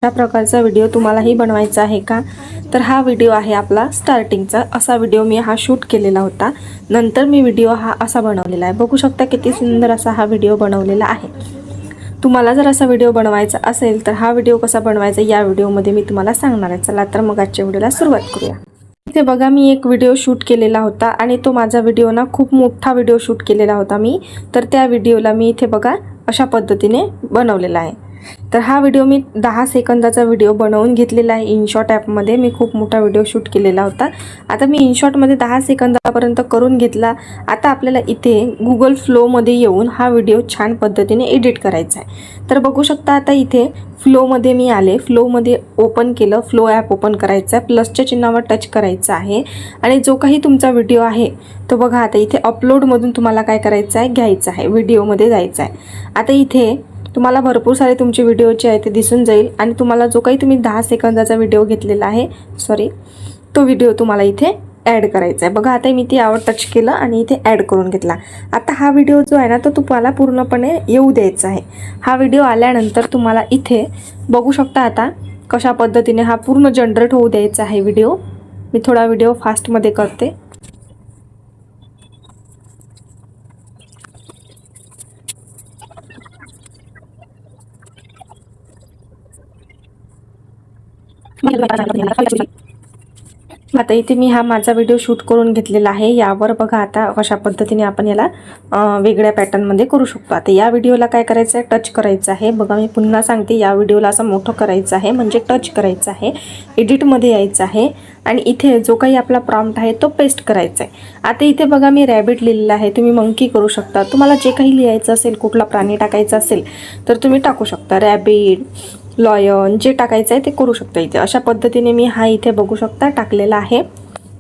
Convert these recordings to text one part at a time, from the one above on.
अशा प्रकारचा व्हिडिओ तुम्हालाही बनवायचा आहे का? तर हा व्हिडिओ आहे आपला स्टार्टिंगचा. असा व्हिडिओ मी हा शूट केलेला होता. नंतर मी व्हिडिओ हा असा बनवलेला आहे. बघू शकता किती सुंदर असा हा व्हिडिओ बनवलेला आहे. तुम्हाला जर असा व्हिडिओ बनवायचा असेल तर हा व्हिडिओ कसा बनवायचा या व्हिडिओमध्ये मी तुम्हाला सांगणार आहे. चला तर मग आजच्या व्हिडिओला सुरुवात करूया. इथे बघा मी एक व्हिडिओ शूट केलेला होता आणि तो माझा व्हिडिओ ना खूप मोठा व्हिडिओ शूट केलेला होता मी. तर त्या व्हिडिओला मी इथे बघा अशा पद्धतीने बनवलेला आहे. तर हा व्हिडिओ मी 10 सेकंदाचा व्हिडिओ बनवून घेतलेला आहे. इनशॉट ॲपमध्ये मी खूप मोठा व्हिडिओ शूट केलेला होता. आता मी इनशॉटमध्ये 10 सेकंदापर्यंत करून घेतला. आता आपल्याला इथे गुगल फ्लोमध्ये येऊन हा व्हिडिओ छान पद्धतीने एडिट करायचा आहे. तर बघू शकता आता इथे फ्लोमध्ये मी आले. फ्लोमध्ये ओपन केलं. फ्लो ॲप ओपन करायचं आहे. प्लसच्या चिन्हावर टच करायचं आहे आणि जो काही तुमचा व्हिडिओ आहे तो बघा आता इथे अपलोडमधून तुम्हाला काय करायचं आहे, घ्यायचं आहे, व्हिडिओमध्ये जायचं आहे. आता इथे तुम्हाला भरपूर सारे तुमचे व्हिडिओचे आहे ते दिसून जाईल आणि तुम्हाला जो काही तुम्ही 10 सेकंदाचा व्हिडिओ घेतलेला आहे तो व्हिडिओ तुम्हाला इथे ॲड करायचा आहे. बघा आता मी यावर टच केलं आणि इथे ॲड करून घेतला. आता हा व्हिडिओ जो आहे ना तो तुम्हाला पूर्णपणे येऊ द्यायचा आहे. हा व्हिडिओ आल्यानंतर तुम्हाला इथे बघू शकता आता कशा पद्धतीने हा पूर्ण जनरेट होऊ द्यायचा आहे व्हिडिओ. मी थोडा व्हिडिओ फास्टमध्ये करते. आता इथे मी हा माझा व्हिडिओ शूट करून घेतलेला आहे. यावर बघा आता कशा पद्धतीने आपण याला वेगळ्या पॅटर्नमध्ये करू शकतो. आता या व्हिडिओला काय करायचं आहे, टच करायचं आहे. बघा मी पुन्हा सांगते, या व्हिडिओला असं मोठं करायचं आहे म्हणजे टच करायचं आहे, एडिटमध्ये यायचं आहे आणि इथे जो काही आपला प्रॉम्प्ट आहे तो पेस्ट करायचा आहे. आता इथे बघा मी रॅबिट लिहिलेला आहे. तुम्ही मंकी करू शकता. तुम्हाला जे काही लिहायचं असेल, कुठला प्राणी टाकायचा असेल तर तुम्ही टाकू शकता. रॅबिट, लॉयन जे टाकायचं आहे ते करू शकता. इथे अशा पद्धतीने मी हा इथे बघू शकता टाकलेला आहे.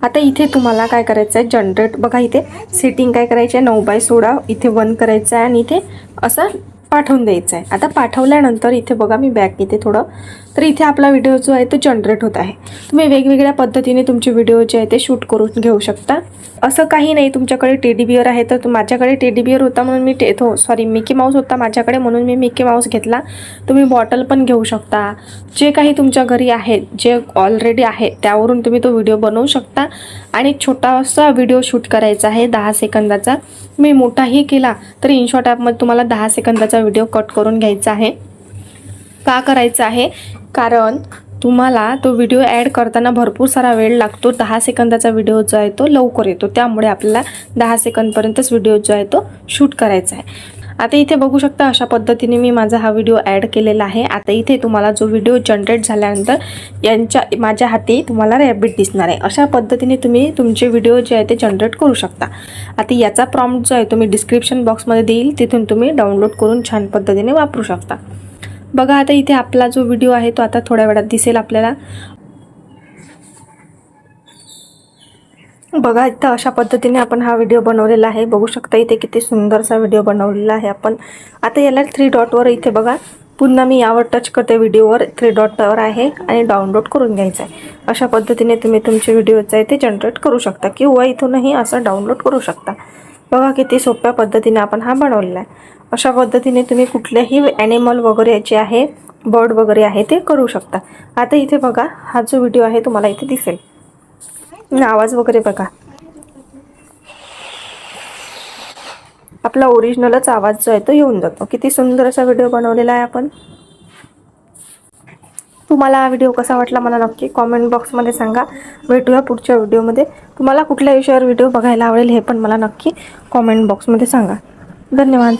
आता इथे तुम्हाला काय करायचं आहे, जनरेट बघा इथे सेटिंग काय करायची आहे, 9/16 इथे 1 करायचं आहे आणि इथे असं पाठवून द्यायचं आहे. आता पाठवल्यानंतर इथे बघा मी बॅक इथे थोडं, तर इथे आपला व्हिडिओ जो आहे तो जनरेट होत आहे. तुम्ही वेगवेगळ्या पद्धतीने तुमचे व्हिडिओ जे आहे ते शूट करून घेऊ शकता. असं काही नाही तुमच्याकडे टेडी बिअर आहे तर माझ्याकडे टेडी बिअर होता म्हणून मी मिकी माऊस होता माझ्याकडे म्हणून मी मिकी माऊस घेतला. तुम्ही बॉटल पण घेऊ शकता. जे काही तुमच्या घरी आहे, जे ऑलरेडी आहे त्यावरून तुम्ही तो व्हिडिओ बनवू शकता आणि छोटासा व्हिडिओ शूट करायचा आहे 10 सेकंदाचा. मी मोठाही केला तर इनशॉट ॲपमध्ये तुम्हाला 10 सेकंदाचा व्हिडिओ कट करून घ्यायचा आहे. का करायचं आहे, कारण तुम्हाला तो व्हिडिओ ॲड करताना भरपूर सारा वेळ लागतो. 10 सेकंदाचा व्हिडिओ जो आहे तो लवकर येतो, त्यामुळे आपल्याला 10 सेकंदपर्यंतच व्हिडिओ जो आहे तो शूट करायचा आहे. आता इथे बघू शकता अशा पद्धतीने मी माझा हा व्हिडिओ ॲड केलेला आहे. आता इथे तुम्हाला जो व्हिडिओ जनरेट झाल्यानंतर माझ्या हाती तुम्हाला रॅबिट दिसणार आहे. अशा पद्धतीने तुम्ही तुमचे व्हिडिओ जे आहे ते जनरेट करू शकता. आता याचा प्रॉम्प्ट जो आहे तो मी डिस्क्रिप्शन बॉक्समध्ये देईल, तिथून तुम्ही डाउनलोड करून छान पद्धतीने वापरू शकता. बघा आता इथे आपला जो व्हिडिओ आहे तो आता थोड्या वेळात दिसेल आपल्याला. बघा इथं अशा पद्धतीने आपण हा व्हिडिओ बनवलेला आहे. बघू शकता इथे किती सुंदरसा व्हिडिओ बनवलेला आहे आपण. आता याला 3 डॉटवर इथे बघा पुन्हा मी यावर टच करते. व्हिडिओवर 3 डॉटवर आहे आणि डाउनलोड करून घ्यायचं आहे. अशा पद्धतीने तुम्ही तुमचे व्हिडिओचे आहे ते जनरेट करू शकता किंवा इथूनही असं डाउनलोड करू शकता. बघा किती सोप्या पद्धतीने आपण हा बनवलेला आहे. अशा पद्धतीने तुम्ही कुठल्याही ॲनिमल वगैरे जे आहे, बर्ड वगैरे आहे ते करू शकता. आता इथे बघा हा जो व्हिडिओ आहे तुम्हाला इथे दिसेल. आवाज वगैरे बघा, आपला ओरिजिनलच आवाज जो आहे तो येऊन जातो. किती सुंदर असा व्हिडिओ बनवलेला आहे आपण. तुम्हाला हा व्हिडिओ कसा वाटला मला नक्की कॉमेंट बॉक्समध्ये सांगा. भेटूया पुढच्या व्हिडिओमध्ये. तुम्हाला कुठल्या विषयावर व्हिडिओ बघायला आवडेल हे पण मला नक्की कॉमेंट बॉक्समध्ये सांगा. धन्यवाद.